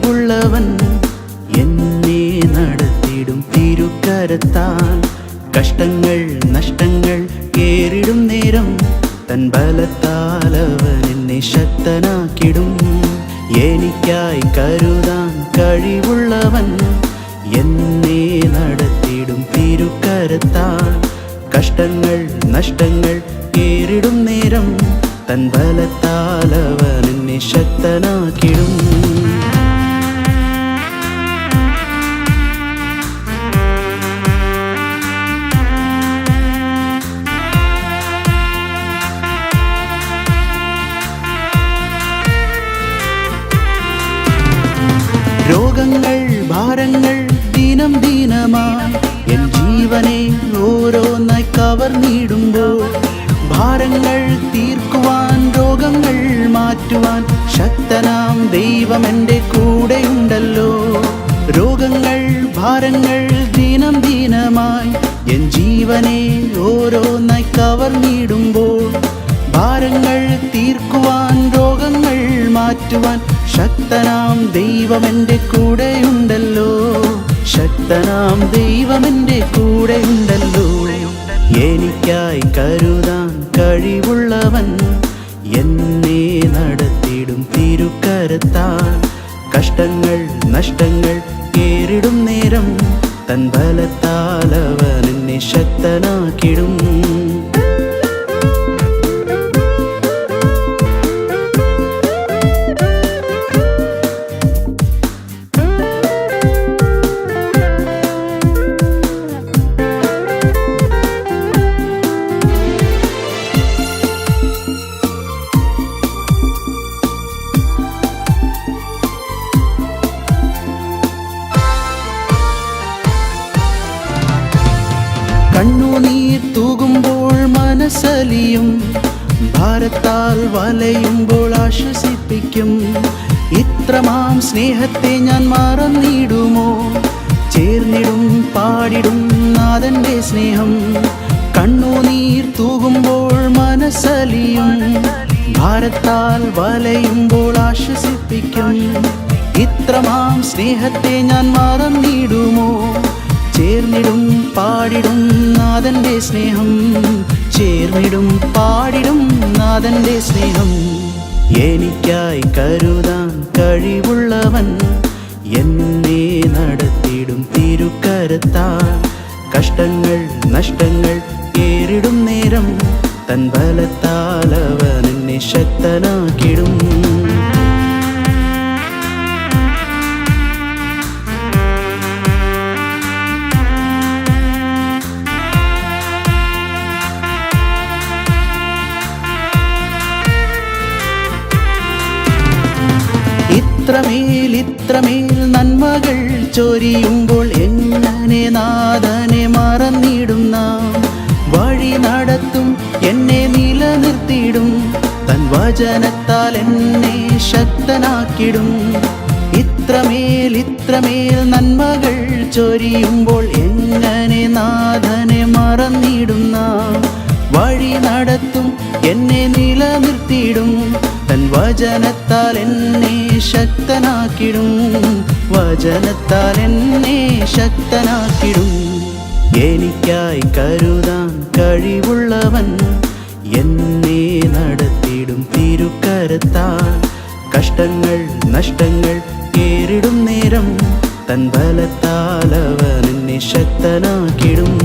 കഴിവുള്ളവൻ എന്നെ നടത്തിടും തിരുക്കരത്താൽ. കഷ്ടങ്ങൾ നഷ്ടങ്ങൾ കേറിടും നേരം തൻ ബലത്താൽ അവൻ എന്നെ ശക്തനാക്കിടും. എനിക്കായി കരുതാൻ കഴിവുള്ളവൻ എന്നെ നടത്തിടും തിരുക്കരത്താൽ. കഷ്ടങ്ങൾ നഷ്ടങ്ങൾ കേറിടും നേരം തൻ ബലത്താൽ അവൻ എന്നെ ശക്തനാക്കിടും. രോഗങ്ങൾ ഭാരങ്ങൾ ദിനം ദിനമായി എൻ ജീവനെ ഓരോന്നായി കവർന്നിടുമ്പോൾ, ഭാരങ്ങൾ തീർക്കുവാൻ രോഗങ്ങൾ മാറ്റുവാൻ ശക്തനാം ദൈവം എൻ്റെ കൂടെയുണ്ടല്ലോ. രോഗങ്ങൾ ഭാരങ്ങൾ ദിനം ദിനമായി എൻ ജീവനെ ഓരോന്നായി കവർന്നിടുമ്പോൾ, ഭാരങ്ങൾ തീർക്കുവാൻ രോഗങ്ങൾ മാറ്റുവാൻ ശക്തനാം ദൈവം എൻ്റെ കൂടെയുണ്ടല്ലോ. ശക്തനാം ദൈവം എൻ്റെ കൂടെയുണ്ടല്ലോ. എനിക്കായി കരുതാൻ കഴിവുള്ളവൻ എന്നെ നടത്തിടും തിരുക്കരത്താൽ. കഷ്ടങ്ങൾ നഷ്ടങ്ങൾ കേറിടും നേരം തൻ ബലത്താൽ അവൻ എന്നെ ശക്തനാക്കിടും. കണ്ണുനീർ തൂകുമ്പോൾ മനസ്സലിയും, ഭാരത്താൽ വലയുമ്പോൾ ആശ്വസിപ്പിക്കും. ഇത്രമാം സ്നേഹത്തെ ഞാൻ മറന്നിടുമോ? ചേർന്നിടും പാടിടും നാഥന്റെ സ്നേഹം. കണ്ണുനീർ തൂകുമ്പോൾ മനസ്സലിയും, ഭാരത്താൽ വലയുമ്പോൾ ആശ്വസിപ്പിക്കും. ഇത്രമാം സ്നേഹത്തെ ഞാൻ മറന്നിടുമോ? ചേർന്നിടും പാടിടും നാഥന്റെ സ്നേഹം. ചേർന്നിടും പാടിടും നാഥന്റെ സ്നേഹം. എനിക്കായി കരുതാൻ കഴിവുള്ളവൻ എന്നെ നടത്തിടും തിരുക്കരത്താൽ. കഷ്ടങ്ങൾ നഷ്ടങ്ങൾ കേറിടും നേരം തൻ ബലത്താൽ അവൻ എന്നെ ശക്തനാക്കിടും. ഇത്രമേൽ നന്മകൾ ചൊരിയുമ്പോൾ എങ്ങനെ നാഥനെ മറന്നിടും നാം? വഴി നടത്തും എന്നെ നിലനിർത്തിയിടും തൻ വചനത്താൽ എന്നെ ശക്തനാക്കിടും. ഇത്രമേൽ നന്മകൾ ചൊരിയുമ്പോൾ എങ്ങനെ നാഥനെ മറന്നിടും നാം? വഴി നടത്തും എന്നെ നിലനിർത്തിയിടും തൻ വചനത്താൽ എന്നെ ശക്തനാക്കിടും. വചനത്താൽ എന്നെ ശക്തനാക്കിടും. എനിക്കായി കരുതാൻ കഴിവുള്ളവൻ എന്നെ നടത്തിടും തിരുക്കരത്താൽ. കഷ്ടങ്ങൾ നഷ്ടങ്ങൾ കേറിടും നേരം തൻ ബലത്താൽ അവൻ എന്നെ ശക്തനാക്കിടും.